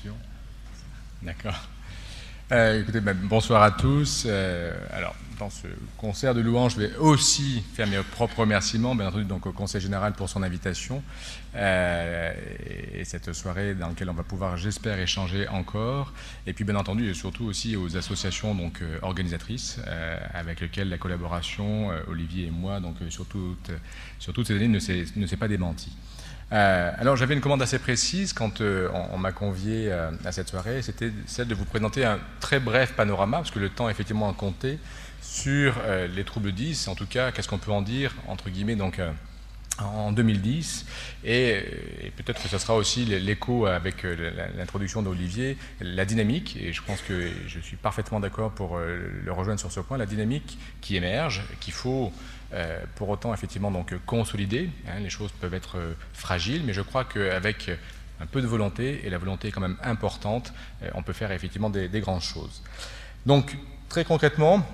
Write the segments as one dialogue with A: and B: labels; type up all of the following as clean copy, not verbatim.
A: question. D'accord. Écoutez, bonsoir à tous. Alors, dans ce concert de louanges, je vais aussi faire mes propres remerciements, bien entendu, donc au Conseil général pour son invitation et cette soirée dans laquelle on va pouvoir, j'espère, échanger encore. Et puis, bien entendu, et surtout aussi aux associations donc organisatrices avec lesquelles la collaboration, Olivier et moi, donc sur toutes ces années, ne s'est pas démentie. Alors j'avais une commande assez précise quand on m'a convié à cette soirée, c'était celle de vous présenter un très bref panorama, parce que le temps effectivement a compté, sur les troubles 10, en tout cas qu'est-ce qu'on peut en dire, entre guillemets, donc en 2010, et peut-être que ce sera aussi l'écho avec l'introduction d'Olivier, la dynamique, et je pense que je suis parfaitement d'accord pour le rejoindre sur ce point, la dynamique qui émerge, qu'il faut pour autant effectivement donc consolider, hein, les choses peuvent être fragiles, mais je crois qu'avec un peu de volonté, et la volonté est quand même importante, on peut faire effectivement des grandes choses. Donc très concrètement,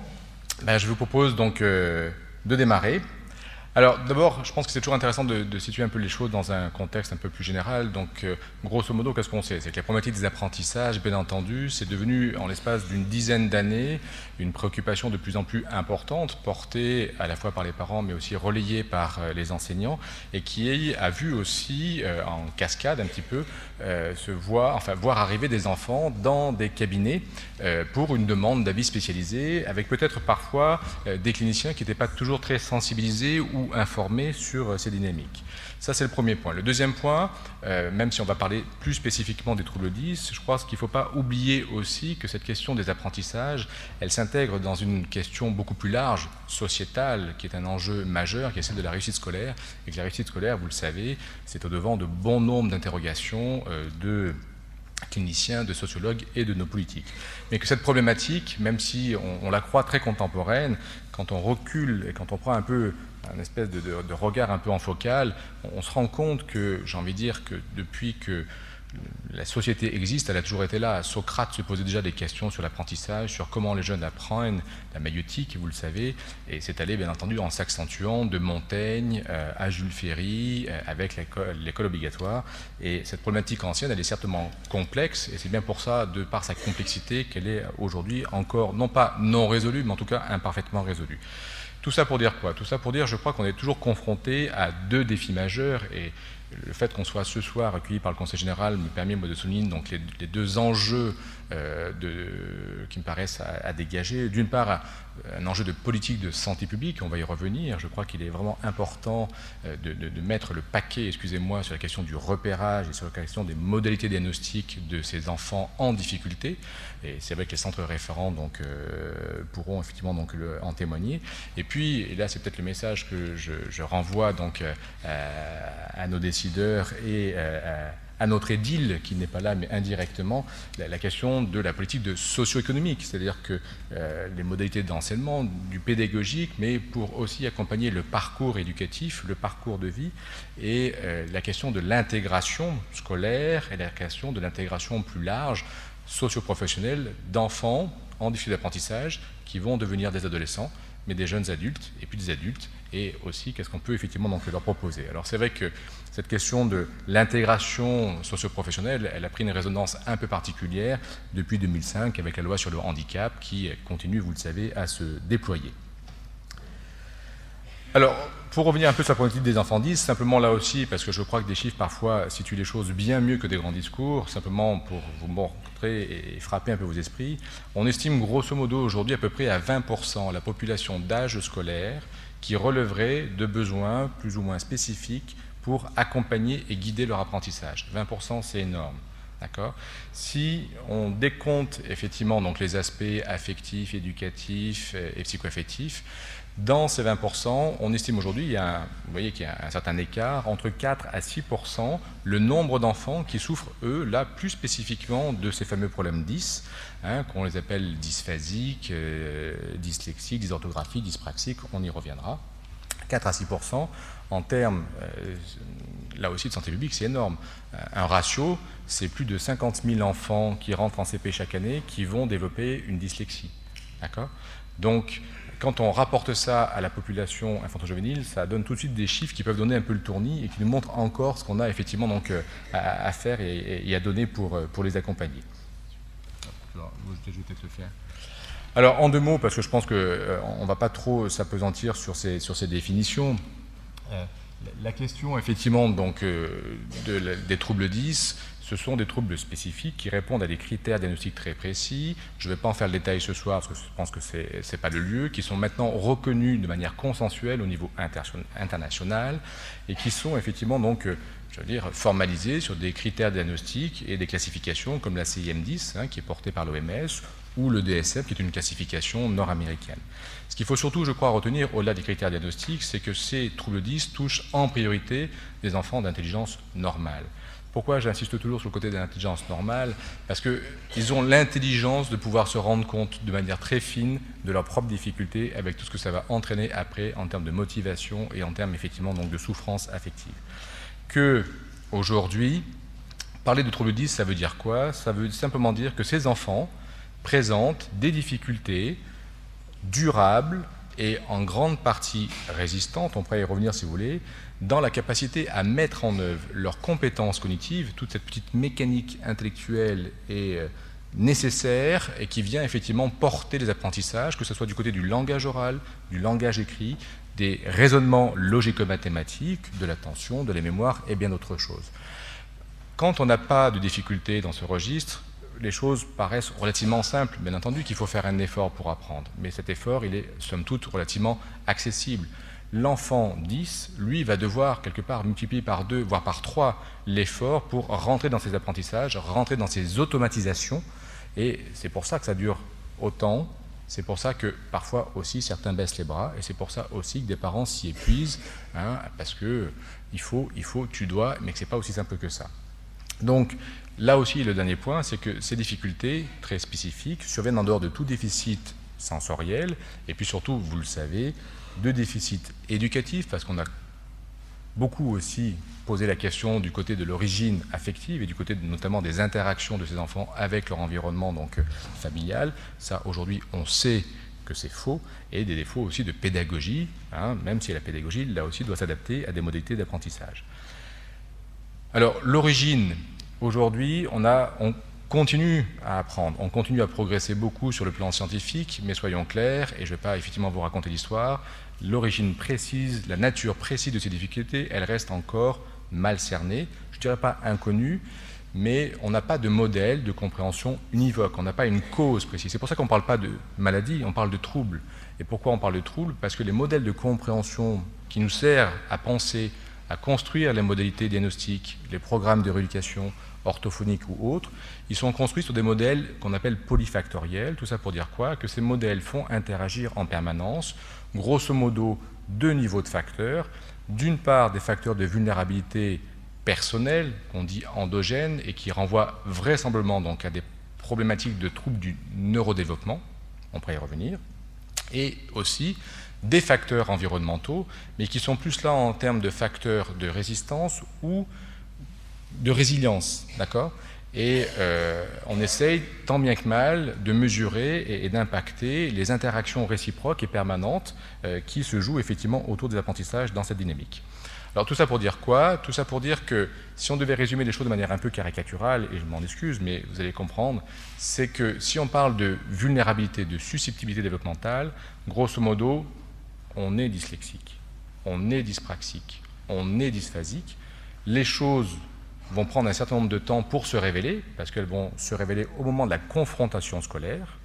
A: je vous propose donc de démarrer. Alors d'abord, je pense que c'est toujours intéressant de situer un peu les choses dans un contexte un peu plus général. Donc grosso modo, qu'est-ce qu'on sait? C'est que la problématique des apprentissages, bien entendu, c'est devenu en l'espace d'une dizaine d'années une préoccupation de plus en plus importante, portée à la fois par les parents mais aussi relayée par les enseignants, et qui a vu aussi en cascade un petit peu voir arriver des enfants dans des cabinets pour une demande d'avis spécialisés, avec peut-être parfois des cliniciens qui n'étaient pas toujours très sensibilisés ou informés sur ces dynamiques. Ça, c'est le premier point. Le deuxième point, même si on va parler plus spécifiquement des troubles 10, je crois qu'il ne faut pas oublier aussi que cette question des apprentissages, elle s'intègre dans une question beaucoup plus large, sociétale, qui est un enjeu majeur, qui est celle de la réussite scolaire. Et que la réussite scolaire, vous le savez, c'est au-devant de bon nombre d'interrogations de cliniciens, de sociologues et de nos politiques. Mais que cette problématique, même si on la croit très contemporaine, quand on recule et quand on prend un peu un espèce de regard un peu en focale, on se rend compte que, j'ai envie de dire, que depuis que la société existe, elle a toujours été là. Socrate se posait déjà des questions sur l'apprentissage, sur comment les jeunes apprennent la maïeutique, vous le savez, et c'est allé bien entendu en s'accentuant de Montaigne à Jules Ferry, avec l'école obligatoire. Et cette problématique ancienne, elle est certainement complexe, et c'est bien pour ça, de par sa complexité, qu'elle est aujourd'hui encore, non pas non résolue, mais en tout cas imparfaitement résolue. Tout ça pour dire quoi? Tout ça pour dire, je crois qu'on est toujours confronté à deux défis majeurs, et le fait qu'on soit ce soir recueilli par le Conseil général me permet moi de souligner donc les deux enjeux qui me paraissent à dégager. D'une part, un enjeu de politique de santé publique, on va y revenir. Je crois qu'il est vraiment important de mettre le paquet, excusez-moi, sur la question du repérage et sur la question des modalités diagnostiques de ces enfants en difficulté. Et c'est vrai que les centres référents donc, pourront effectivement donc, en témoigner. Et puis, et là c'est peut-être le message que je renvoie donc, à nos décideurs et à notre édile, qui n'est pas là, mais indirectement, la question de la politique de socio-économique, c'est-à-dire que les modalités d'enseignement, du pédagogique, mais pour aussi accompagner le parcours éducatif, le parcours de vie, et la question de l'intégration scolaire et la question de l'intégration plus large, socio-professionnelle, d'enfants en difficulté d'apprentissage qui vont devenir des adolescents, mais des jeunes adultes, et puis des adultes, et aussi qu'est-ce qu'on peut effectivement donc leur proposer. Alors c'est vrai que cette question de l'intégration socio-professionnelle, elle a pris une résonance un peu particulière depuis 2005 avec la loi sur le handicap qui continue, vous le savez, à se déployer. Alors, pour revenir un peu sur la problématique des enfants 10, simplement là aussi, parce que je crois que des chiffres parfois situent les choses bien mieux que des grands discours, simplement pour vous montrer et frapper un peu vos esprits, on estime grosso modo aujourd'hui à peu près à 20% la population d'âge scolaire qui relèverait de besoins plus ou moins spécifiques pour accompagner et guider leur apprentissage. 20%, c'est énorme. D'accord. Si on décompte effectivement donc, les aspects affectifs, éducatifs et psychoaffectifs, dans ces 20%, on estime aujourd'hui, vous voyez qu'il y a un certain écart, entre 4 à 6%, le nombre d'enfants qui souffrent, eux, là, plus spécifiquement de ces fameux problèmes 10, hein, qu'on les appelle dysphasiques, dyslexiques, dysorthographiques, dyspraxiques, on y reviendra. 4 à 6%, en termes, là aussi, de santé publique, c'est énorme. Un ratio, c'est plus de 50 000 enfants qui rentrent en CP chaque année qui vont développer une dyslexie. D'accord ? Donc, quand on rapporte ça à la population infanto-juvénile, ça donne tout de suite des chiffres qui peuvent donner un peu le tournis et qui nous montrent encore ce qu'on a effectivement donc à faire et à donner pour les accompagner. Alors, je vais peut-être le faire. Alors, en 2 mots, parce que je pense qu'on ne va pas trop s'appesantir sur ces définitions. La question, effectivement, donc, des troubles 10, ce sont des troubles spécifiques qui répondent à des critères diagnostiques très précis. Je ne vais pas en faire le détail ce soir, parce que je pense que ce n'est pas le lieu, qui sont maintenant reconnus de manière consensuelle au niveau international et qui sont effectivement donc, je veux dire, formalisés sur des critères diagnostiques et des classifications comme la CIM-10, hein, qui est portée par l'OMS, ou le DSM, qui est une classification nord-américaine. Ce qu'il faut surtout, je crois, retenir au-delà des critères diagnostiques, c'est que ces troubles 10 touchent en priorité des enfants d'intelligence normale. Pourquoi j'insiste toujours sur le côté de l'intelligence normale? Parce qu'ils ont l'intelligence de pouvoir se rendre compte de manière très fine de leurs propres difficultés avec tout ce que ça va entraîner après en termes de motivation et en termes effectivement donc, de souffrance affective. Qu'aujourd'hui, parler de troubles 10, ça veut dire quoi? Ça veut simplement dire que ces enfants présentent des difficultés durables et en grande partie résistantes, on pourrait y revenir si vous voulez, dans la capacité à mettre en œuvre leurs compétences cognitives, toute cette petite mécanique intellectuelle et nécessaire et qui vient effectivement porter les apprentissages, que ce soit du côté du langage oral, du langage écrit, des raisonnements logico-mathématiques, de l'attention, de la mémoire et bien d'autres choses. Quand on n'a pas de difficultés dans ce registre, les choses paraissent relativement simples. Bien entendu qu'il faut faire un effort pour apprendre, mais cet effort, il est somme toute relativement accessible. L'enfant 10, lui, va devoir quelque part multiplier par 2, voire par 3 l'effort pour rentrer dans ses apprentissages, rentrer dans ses automatisations, et c'est pour ça que ça dure autant, c'est pour ça que parfois aussi certains baissent les bras, et c'est pour ça aussi que des parents s'y épuisent, hein, parce que il faut, tu dois, mais que ce n'est pas aussi simple que ça. Donc, là aussi, le dernier point, c'est que ces difficultés très spécifiques surviennent en dehors de tout déficit sensoriel, et puis surtout, vous le savez, de déficit éducatif, parce qu'on a beaucoup aussi posé la question du côté de l'origine affective et du côté notamment des interactions de ces enfants avec leur environnement donc, familial. Ça, aujourd'hui, on sait que c'est faux, et des défauts aussi de pédagogie, hein, même si la pédagogie, là aussi, doit s'adapter à des modalités d'apprentissage. Alors, l'origine, aujourd'hui, on continue à apprendre, on continue à progresser beaucoup sur le plan scientifique, mais soyons clairs, et je ne vais pas effectivement vous raconter l'histoire, l'origine précise, la nature précise de ces difficultés, elle reste encore mal cernée, je ne dirais pas inconnue, mais on n'a pas de modèle de compréhension univoque, on n'a pas une cause précise. C'est pour ça qu'on ne parle pas de maladie, on parle de trouble. Et pourquoi on parle de trouble? Parce que les modèles de compréhension qui nous servent à penser, à construire les modalités diagnostiques, les programmes de rééducation orthophoniques ou autres, ils sont construits sur des modèles qu'on appelle polyfactoriels. Tout ça pour dire quoi? Que ces modèles font interagir en permanence, grosso modo, 2 niveaux de facteurs. D'une part, des facteurs de vulnérabilité personnelle, qu'on dit endogènes, et qui renvoient vraisemblablement donc à des problématiques de troubles du neurodéveloppement, on pourrait y revenir, et aussi des facteurs environnementaux, mais qui sont plus là en termes de facteurs de résistance ou de résilience, d'accord? Et on essaye, tant bien que mal, de mesurer et d'impacter les interactions réciproques et permanentes qui se jouent effectivement autour des apprentissages dans cette dynamique. Alors tout ça pour dire quoi? Tout ça pour dire que si on devait résumer les choses de manière un peu caricaturale, et je m'en excuse, mais vous allez comprendre, c'est que si on parle de vulnérabilité, de susceptibilité développementale, grosso modo, on est dyslexique, on est dyspraxique, on est dysphasique. Les choses vont prendre un certain nombre de temps pour se révéler, parce qu'elles vont se révéler au moment de la confrontation scolaire,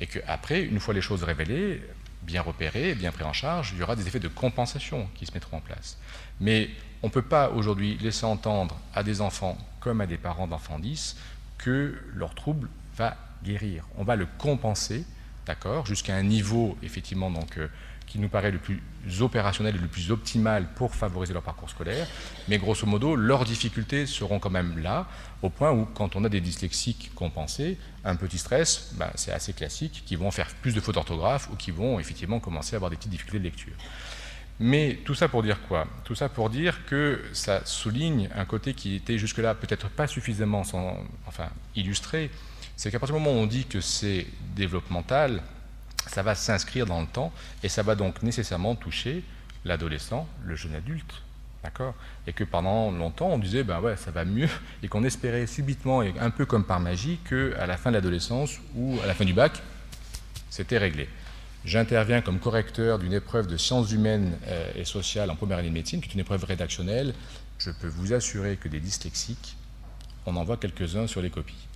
A: et qu'après, une fois les choses révélées, bien repérées, bien prises en charge, il y aura des effets de compensation qui se mettront en place. Mais on ne peut pas aujourd'hui laisser entendre à des enfants comme à des parents d'enfants 10 que leur trouble va guérir. On va le compenser, d'accord, jusqu'à un niveau effectivement donc, qui nous paraît le plus opérationnel et le plus optimal pour favoriser leur parcours scolaire, mais grosso modo, leurs difficultés seront quand même là, au point où, quand on a des dyslexiques compensés, un petit stress, ben, c'est assez classique, qui vont faire plus de fautes d'orthographe ou qui vont effectivement commencer à avoir des petites difficultés de lecture. Mais tout ça pour dire quoi? Tout ça pour dire que ça souligne un côté qui était jusque-là peut-être pas suffisamment illustré, c'est qu'à partir du moment où on dit que c'est développemental, ça va s'inscrire dans le temps et ça va donc nécessairement toucher l'adolescent, le jeune adulte. D'accord ? Et que pendant longtemps, on disait, ben ouais, ça va mieux, et qu'on espérait subitement, et un peu comme par magie, qu'à la fin de l'adolescence ou à la fin du bac, c'était réglé. J'interviens comme correcteur d'une épreuve de sciences humaines et sociales en première année de médecine, qui est une épreuve rédactionnelle. Je peux vous assurer que des dyslexiques, on en voit quelques-uns sur les copies.